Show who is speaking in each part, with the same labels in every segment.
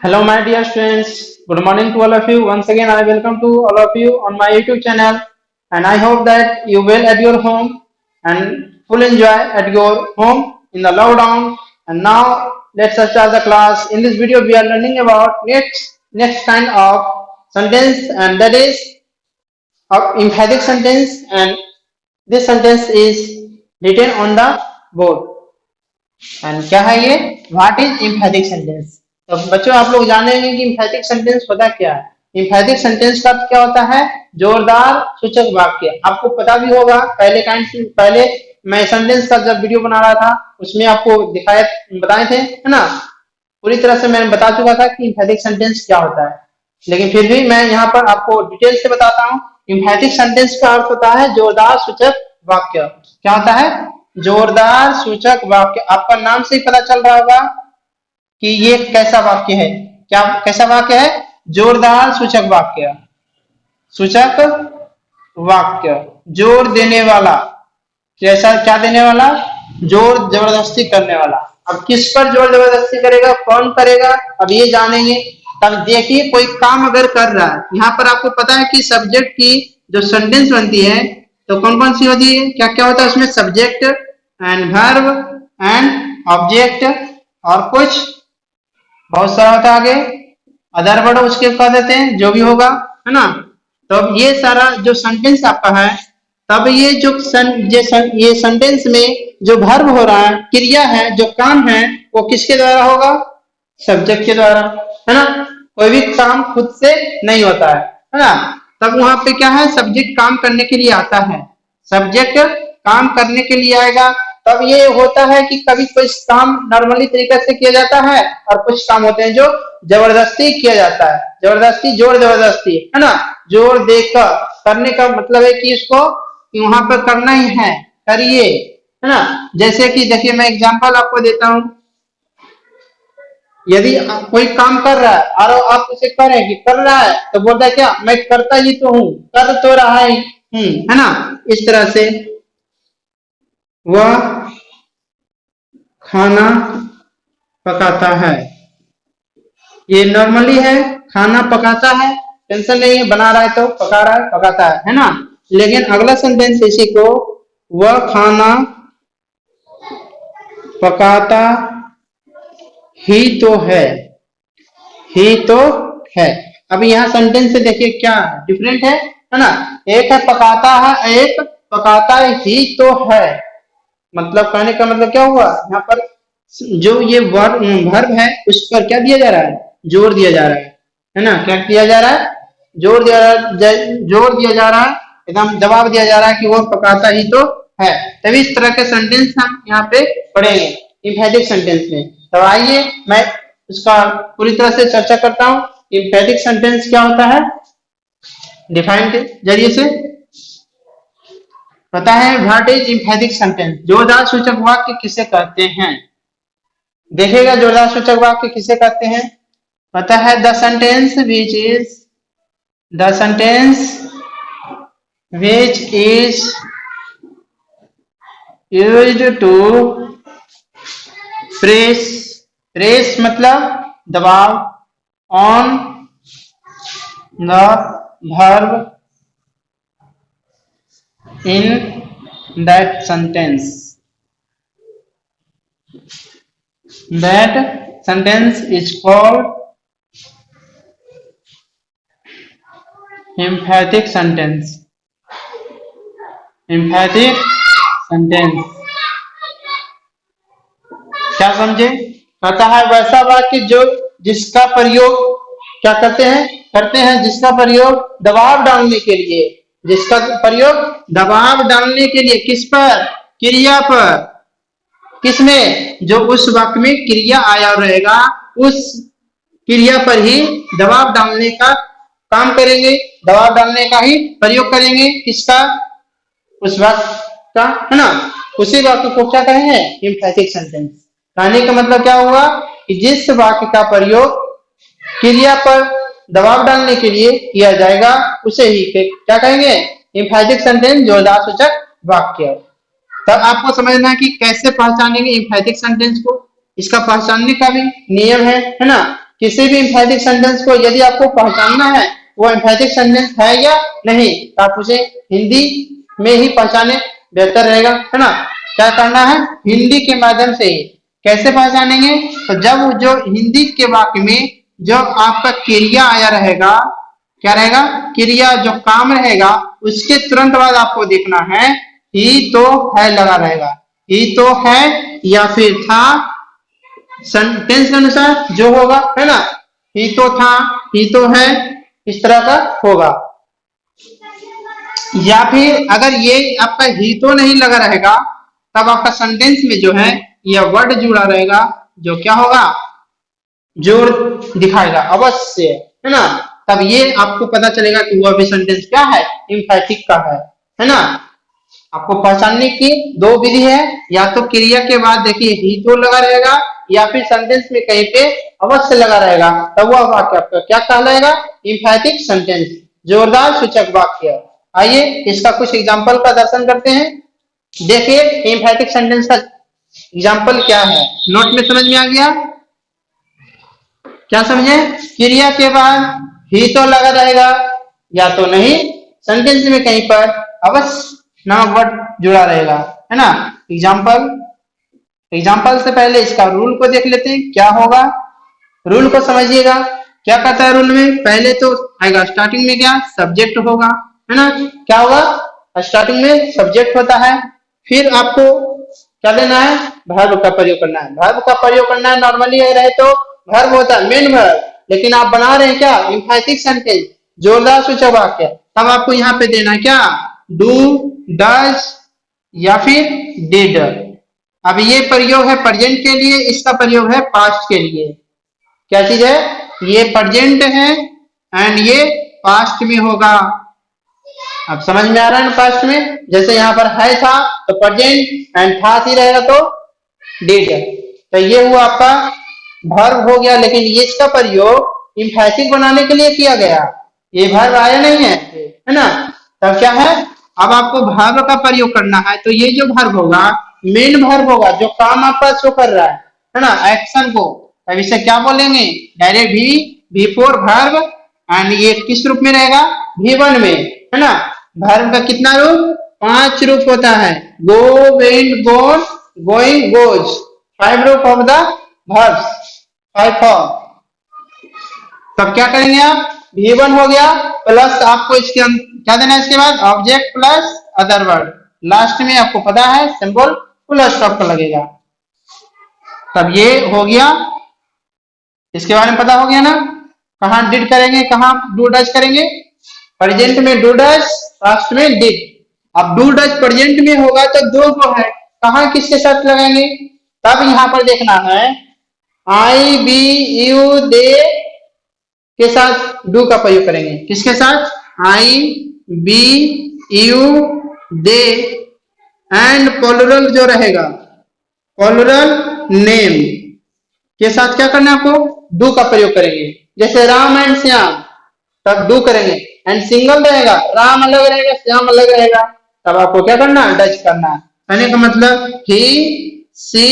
Speaker 1: Hello, my dear students. Good morning to all of you. Once again, I welcome to all of you on my YouTube channel, and I hope that you will at your home and full enjoy at your home in the lockdown. And now let's start the class. In this video, we are learning about next kind of sentence, and that is of emphatic sentence. And this sentence is written on the board. And क्या है ये what is emphatic sentence. तो बच्चों आप लोग जानेंगे कि emphatic sentence होता क्या है। इम्फेटिक सेंटेंस का क्या होता है? जोरदार सूचक वाक्य। आपको पता भी होगा पहले मैं सेंटेंस का जब वीडियो बना रहा था उसमें आपको दिखाए बताए थे, है ना। पूरी तरह से मैंने बता चुका था कि इम्फेटिक सेंटेंस क्या होता है, लेकिन फिर भी मैं यहाँ पर आपको डिटेल से बताता हूँ। इम्फेटिक सेंटेंस का अर्थ होता है जोरदार सूचक वाक्य। क्या होता है? जोरदार सूचक वाक्य। आपका नाम से ही पता चल रहा होगा कि ये कैसा वाक्य है। क्या कैसा वाक्य है? जोरदार सूचक वाक्य। सूचक वाक्य जोर देने वाला। कैसा? क्या देने वाला? जोर जबरदस्ती करने वाला। अब किस पर जोर जबरदस्ती करेगा, कौन करेगा, अब ये जानेंगे। तब देखिए कोई काम अगर कर रहा है, यहाँ पर आपको पता है कि सब्जेक्ट की जो सेंटेंस बनती है तो कौन कौन सी होती है, क्या क्या होता है उसमें? Subject and verb and object और कुछ बहुत सारा होता है आगे अदर वर्ड उसके कह देते हैं, जो भी होगा, है ना। तो अब ये सारा जो सेंटेंस आपका है, तब ये ये सेंटेंस में जो वर्ब हो रहा है, क्रिया है, जो काम है, वो किसके द्वारा होगा? सब्जेक्ट के द्वारा, है ना। कोई भी काम खुद से नहीं होता है ना। तब वहां पे क्या है? सब्जेक्ट काम करने के लिए आता है। सब्जेक्ट काम करने के लिए आएगा। तब ये होता है कि कभी कुछ काम नॉर्मली तरीके से किया जाता है और कुछ काम होते हैं जो जबरदस्ती किया जाता है। जबरदस्ती, जोर जबरदस्ती, है ना। जोर देकर करने का मतलब है कि इसको वहां पर करना ही है, करिए, है ना। जैसे कि देखिए मैं एग्जांपल आपको देता हूं। यदि कोई काम कर रहा है और आप उसे कह रहे हैं कि कर रहा है, तो बोलता है क्या? मैं करता ही तो हूं, कर तो रहा ही हूं, है ना। इस तरह से वह खाना पकाता है। ये नॉर्मली है, खाना पकाता है, टेंशन नहीं है, बना रहा है तो पका रहा है, पकाता है ना। लेकिन अगला सेंटेंस इसी को वह खाना पकाता ही तो है, ही तो है। अब यहाँ सेंटेंस से देखिए क्या डिफरेंट है ना। एक है पकाता है, एक पकाता ही तो है। मतलब कहने का मतलब क्या हुआ? यहाँ पर जो ये वर्ब है उस पर क्या दिया जा रहा है? जोर दिया जा रहा है ना। क्या दिया जा रहा है? जोर जोर दिया जा रहा है, एकदम जवाब दिया जा रहा है कि वो पकाता ही तो है। तभी इस तरह के सेंटेंस हम यहाँ पे पढ़ेंगे इम्फेटिक सेंटेंस में। तो आइए मैं उसका पूरी तरह से चर्चा करता हूँ। इम्फेटिक सेंटेंस क्या होता है डिफाइन के जरिए से पता है। What is emphatic sentence? जोरदार सूचक वाक्य किसे कहते हैं? देखेगा जोरदार सूचक वाक्य किसे कहते हैं, पता है। The sentence which is used to press मतलब दबाव on the verb in that sentence is called emphatic sentence क्या समझे? कहता है वैसा वाक्य जो जिसका प्रयोग क्या करते हैं जिसका प्रयोग दबाव डालने के लिए, जिसका प्रयोग दबाव डालने के लिए किस पर? क्रिया पर। किसमें? जो उस वाक्य में क्रिया आया रहेगा उस क्रिया पर ही दबाव डालने का काम करेंगे, दबाव डालने का ही प्रयोग करेंगे। किसका? उस वाक्य का, है ना। उसी वाक्य को क्या कहेंगे? एम्फैटिक सेंटेंस। कहने का मतलब क्या हुआ कि जिस वाक्य का प्रयोग क्रिया पर दबाव डालने के लिए किया जाएगा उसे ही क्या कहेंगे? एम्फैटिक सेंटेंस, जोरदार सूचक वाक्य। तब आपको समझना है कि कैसे पहचानेंगे एम्फैटिक सेंटेंस को। इसका पहचानने का भी नियम है ना। किसी भी एम्फैटिक सेंटेंस को यदि आपको पहचानना है वो एम्फैटिक सेंटेंस है या नहीं, तो आप उसे हिंदी में ही पहचाने, बेहतर रहेगा, है ना। क्या करना है, हिंदी के माध्यम से ही। कैसे पहचानेंगे, तो जब जो हिंदी के वाक्य में जो आपका क्रिया आया रहेगा, क्या रहेगा, क्रिया जो काम रहेगा, उसके तुरंत बाद आपको देखना है ही तो है लगा रहेगा, ही तो है या फिर था, सेंटेंस के अनुसार जो होगा, है ना, ही तो था, ही तो है, इस तरह का होगा। या फिर अगर ये आपका ही तो नहीं लगा रहेगा, तब आपका सेंटेंस में जो है यह वर्ड जुड़ा रहेगा, जो क्या होगा, जोड़ दिखाएगा अवश्य, है ना। तब ये आपको पता चलेगा कि वह भी सेंटेंस क्या है, एम्फैटिक का है ना। आपको पहचानने की दो विधि है, या तो क्रिया के बाद देखिए ही तो लगा रहेगा, या फिर सेंटेंस में कहीं पे अवश्य लगा रहेगा, तब वह वाक्य आपका क्या कहलाएगा, एम्फैटिक सेंटेंस, जोरदार सूचक वाक्य। आइए इसका कुछ एग्जांपल का दर्शन करते हैं। देखिए एम्फैटिक सेंटेंस का एग्जांपल क्या है, नोट में समझ में आ गया, क्या समझे, क्रिया के बाद ही तो लगा रहेगा या तो नहीं, सेंटेंस में कहीं पर अवश्य नामक वर्ड जुड़ा रहेगा, है ना। एग्जाम्पल से पहले इसका रूल को देख लेते हैं, क्या होगा, रूल को समझिएगा। क्या कहता है रूल में, पहले तो आएगा स्टार्टिंग में क्या, सब्जेक्ट होगा, है ना। क्या होगा, स्टार्टिंग में सब्जेक्ट होता है, फिर आपको क्या लेना है, वर्ब का प्रयोग करना है। वर्ब का प्रयोग करना है, नॉर्मली रहे तो वर्ब होता है, मेन वर्ब, लेकिन आप बना रहे हैं क्या, एम्फैटिक सेंटेंस, जोरदार सूचक वाक्य, तब आपको यहाँ पे देना है क्या, डू, डज या फिर डिड। अब ये प्रयोग है प्रेजेंट के लिए, इसका प्रयोग है पास्ट के लिए। क्या चीज है, ये प्रेजेंट है एंड ये पास्ट में होगा। अब समझ में आ रहा है ना, पास्ट में जैसे यहाँ पर है था तो प्रेजेंट एंड था ही रहेगा तो डिड, तो ये हुआ आपका वर्ब हो गया, लेकिन ये इसका प्रयोग एम्फैटिक बनाने के लिए किया गया, ये वर्ब आया नहीं है ना। तब क्या है, अब आपको वर्ब का प्रयोग करना है, तो ये जो वर्ब होगा मेन वर्ब होगा, जो काम आपका शो कर रहा है ना, एक्शन को, अब इसे क्या बोलेंगे, डायरेक्ट V4 वर्ब, एंड ये किस रूप में रहेगा, V1 में, है ना। वर्ब का कितना रूप, 5 रूप होता है, गो, वेंट, गोन, गोइंग, गोज, 5 रूप ऑफ द वर्ब्स, 5 फॉर्म। तब क्या करेंगे आप, V1 हो गया, प्लस आपको इसके क्या देना है, इसके बाद object plus other word, last में आपको पता है सिंबल फुल स्टॉप का लगेगा। तब ये हो गया, इसके बारे में पता हो गया ना, कहाँ डिड करेंगे, कहाँ डू डज करेंगे, प्रेजेंट में डू डज, पास्ट में डिड। अब डू डज प्रेजेंट में होगा तो दो को है, कहाँ किसके साथ लगाएंगे, तब यहाँ पर देखना है आई, बी, यू, दे के साथ डू का प्रयोग करेंगे, किसके साथ, I, we, you, they, and plural जो रहेगा, प्लूरल नेम के साथ क्या करना है आपको, डू का प्रयोग करेंगे। जैसे राम एंड श्याम, तब डू करेंगे, एंड सिंगल रहेगा, राम अलग रहेगा, श्याम अलग रहेगा, तब आपको क्या करना है, डच करना है। कहने का मतलब he, she,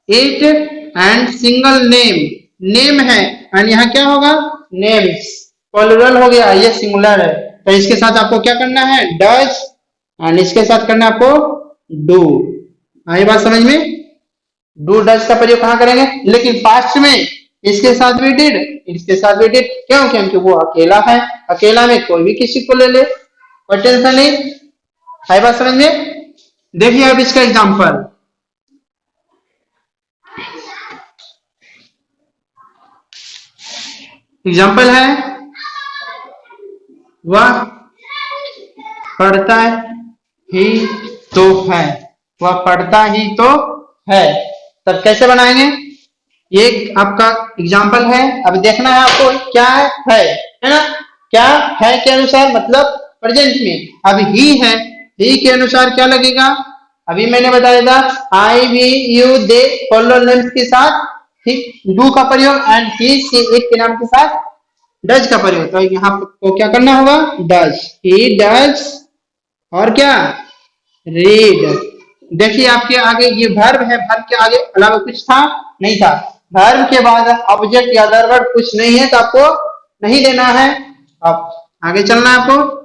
Speaker 1: it and singular name, name है एंड यहाँ क्या होगा, नेम्स, प्लूरल हो गया, ये सिंगुलर है, तो इसके साथ आपको क्या करना है, डच, एंड इसके साथ करना है आपको डू। आई बात समझ में, डू डज का प्रयोग कहाँ करेंगे, लेकिन पास्ट में इसके साथ भी डिड, इसके साथ भी डिड, क्यों, क्योंकि वो अकेला है, अकेला में कोई भी किसी को ले ले, कोई टेंशन नहीं। आई बात समझ में, देखिए अब इसका एग्जांपल, एग्जाम्पल है, वह पढ़ता ही तो है, वह पढ़ता ही तो है। तब कैसे बनाएंगे, ये आपका एग्जाम्पल है, अब देखना है आपको क्या है ना, क्या है के अनुसार मतलब प्रेजेंट में, अब ही है, ही के अनुसार क्या लगेगा, अभी मैंने बताया था I, we, you, they, plural names के साथ डू का प्रयोग, एंड ही, सी, इट के नाम के साथ डज का प्रयोग, तो यहाँ को क्या करना होगा, डज, ही डज, और क्या, रीड। देखिए आपके आगे ये वर्ब है, वर्ब के आगे अलावा कुछ था नहीं था, वर्ब के बाद ऑब्जेक्ट या अदर वर्ड कुछ नहीं है तो आपको नहीं देना है। अब आगे चलना है आपको।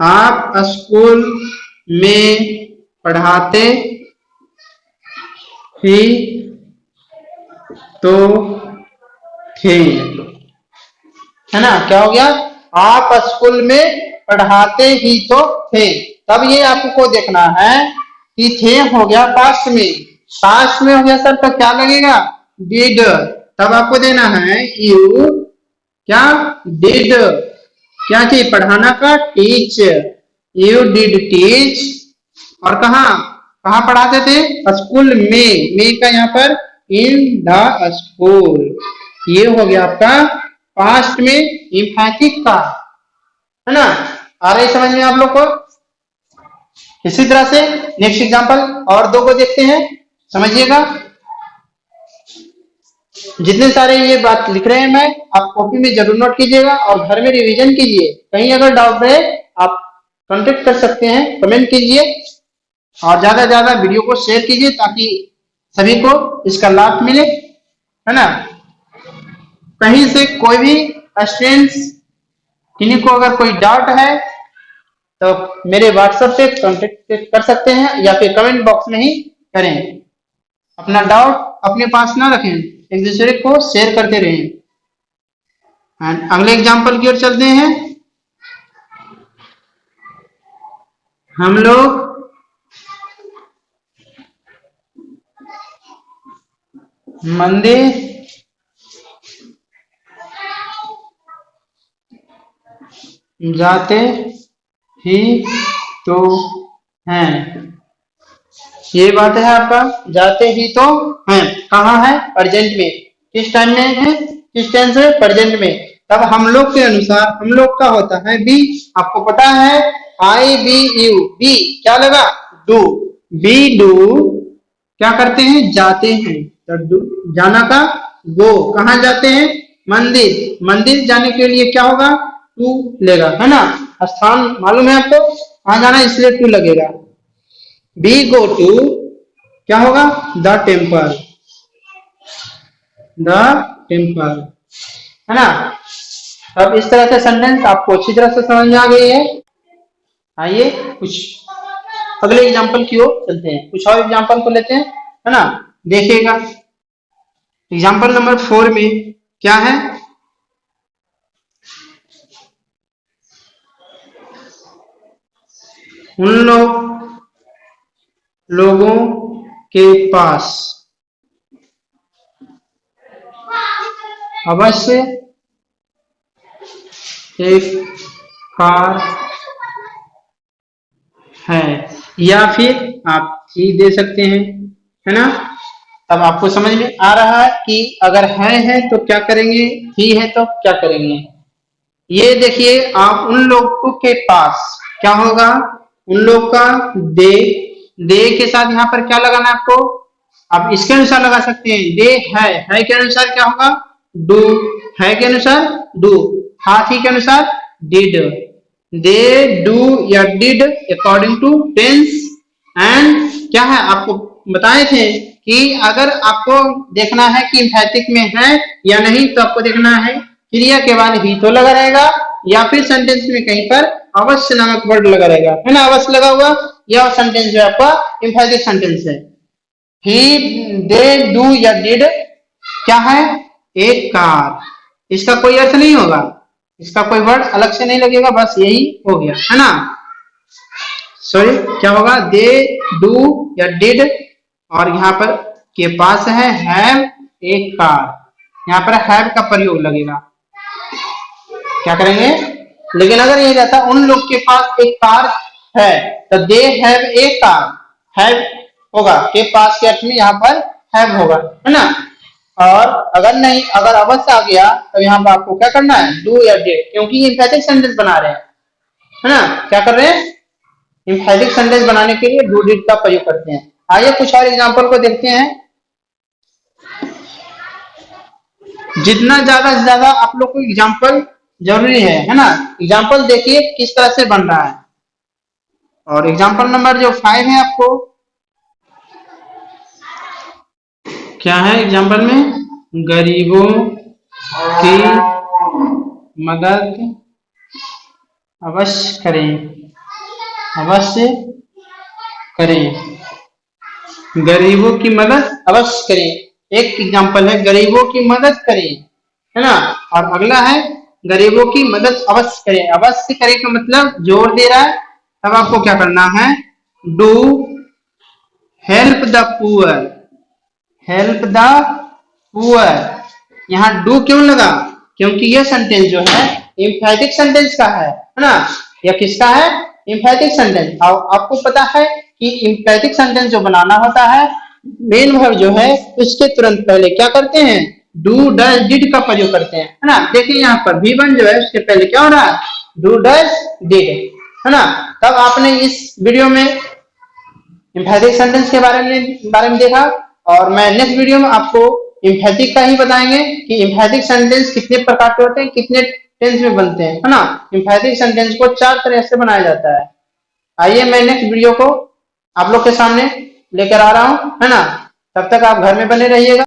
Speaker 1: आप स्कूल में पढ़ाते ही तो थे, है ना। क्या हो गया, आप स्कूल में पढ़ाते ही तो थे। तब ये आपको देखना है कि थे हो गया पास्ट में, पास्ट में हो गया सर तो क्या लगेगा, डिड। तब आपको देना है यू क्या, डिड क्या चीज पढ़ाना का, टीच। You did teach. और कहा कहा पढ़ाते थे, स्कूल में का यहाँ पर इन द स्कूल। ये हो गया आपका पास्ट में इम्फैटिक का, है ना। आ रही समझ में आप लोग को। इसी तरह से नेक्स्ट एग्जांपल और दो को देखते हैं, समझिएगा। जितने सारे ये बात लिख रहे हैं मैं, आप कॉपी में जरूर नोट कीजिएगा और घर में रिवीजन कीजिए। कहीं अगर डाउट रहे आप कांटेक्ट कर सकते हैं, कमेंट कीजिए और ज्यादा ज्यादा वीडियो को शेयर कीजिए ताकि सभी को इसका लाभ मिले, है ना। कहीं से कोई भी स्टूडेंट्स किन्हीं को अगर कोई डाउट है तो मेरे व्हाट्सएप पे कांटेक्ट कर सकते हैं या फिर कमेंट बॉक्स में ही करें। अपना डाउट अपने पास ना रखें, एक दूसरे को शेयर करते रहें। अगले एग्जांपल की ओर चलते हैं। हम लोग मंदिर जाते ही तो हैं। ये बात है आपका, जाते ही तो हैं कहाँ है, प्रेजेंट में। किस टाइम में है, किस टेंस है, प्रेजेंट में। तब हम लोग के अनुसार हम लोग का होता है बी। आपको पता है आई बी यू, बी क्या लगा, डू। बी डू क्या करते हैं, जाते हैं। तो डू जाना का गो, कहाँ जाते हैं, मंदिर। मंदिर जाने के लिए क्या होगा, टू लेगा, है ना। स्थान मालूम है आपको कहाँ जाना है, इसलिए टू लगेगा। बी गो टू क्या होगा, द टेम्पल, द टेम्पल, है ना। अब इस तरह से सेंटेंस आपको अच्छी तरह से समझ में आ गई है। आइए कुछ अगले एग्जांपल की ओर चलते हैं, कुछ और एग्जांपल को लेते हैं, है ना। देखिएगा एग्जांपल नंबर 4 में क्या है, उन लोगों के पास अवश्य एक कार है, या फिर आप ही दे सकते हैं, है ना। तब आपको समझ में आ रहा है कि अगर है तो क्या करेंगे, ही है तो क्या करेंगे। ये देखिए आप उन लोगों के पास क्या होगा, उन लोग का दे के साथ यहाँ पर क्या लगाना है आपको, आप इसके अनुसार लगा सकते हैं। दे है के अनुसार क्या होगा, डू, है के अनुसार डू, हाथी के अनुसार डिड। दे डू या did according to tense. And क्या है आपको बताए थे कि अगर आपको देखना है कि एम्फैटिक में है या नहीं तो आपको देखना है क्रिया के बाद ही तो लगा रहेगा या फिर सेंटेंस में कहीं पर अवश्य नामक वर्ड लगा रहेगा, है ना। अवश्य लगा हुआ यह सेंटेंस जो आपका एम्फैटिक सेंटेंस है। ही दे डू या डिड क्या है, एक कार। इसका कोई अर्थ नहीं होगा, इसका कोई वर्ड अलग से नहीं लगेगा, बस यही हो गया, है ना। सॉरी क्या होगा, दे डू या डिड और यहाँ पर के पास है हैव एक कार, यहाँ पर हैव का प्रयोग लगेगा। क्या करेंगे, लेकिन अगर ये रहता उन लोग के पास एक कार है तो they have a car, have होगा के पास के अर्थ में यहाँ पर हैव होगा, है ना। और अगर नहीं, अगर अवश्य आ गया तो यहाँ पर आपको क्या करना है, डू या डिड, क्योंकि ये एम्फैटिक सेंटेंस बना रहे हैं, है ना। क्या कर रहे हैं, एम्फैटिक सेंटेंस बनाने के लिए डू डिड का प्रयोग करते हैं। आइए कुछ और एग्जांपल को देखते हैं। जितना ज्यादा से ज्यादा आप लोग को एग्जांपल जरूरी है ना। एग्जांपल देखिए किस तरह से बन रहा है। और एग्जाम्पल नंबर जो 5 है आपको क्या है एग्जाम्पल में, गरीबों की मदद अवश्य करें, अवश्य करें, गरीबों की मदद अवश्य करें। एक एग्जाम्पल है गरीबों की मदद करें, है ना, और अगला है गरीबों की मदद अवश्य करें। अवश्य करें का मतलब जोर दे रहा है, तब आपको क्या करना है, do help the poor, help the poor. यहाँ डू क्यों लगा, क्योंकि यह सेंटेंस जो है इम्फेटिक सेंटेंस का है ना। यह किसका है, इम्फेटिक सेंटेंस। और आपको पता है कि इम्फेटिक सेंटेंस जो बनाना होता है, मेन वर्ब जो है उसके तुरंत पहले क्या करते हैं, डू डज डिड का प्रयोग करते हैं, है ना। देखिए यहाँ पर V1 जो है उसके पहले क्या हो रहा है, डू डज डिड, है ना। तब आपने इस वीडियो में इम्फेटिक सेंटेंस के बारे में देखा, और मैं नेक्स्ट वीडियो में आपको इम्फेटिक का ही बताएंगे कि इम्फेटिक सेंटेंस कितने प्रकार के होते हैं, कितने टेंस में बनते हैं, है ना। इम्फेटिक सेंटेंस को 4 तरह से बनाया जाता है। आइए मैं नेक्स्ट वीडियो को आप लोग के सामने लेकर आ रहा हूं, है ना। तब तक आप घर में बने रहिएगा।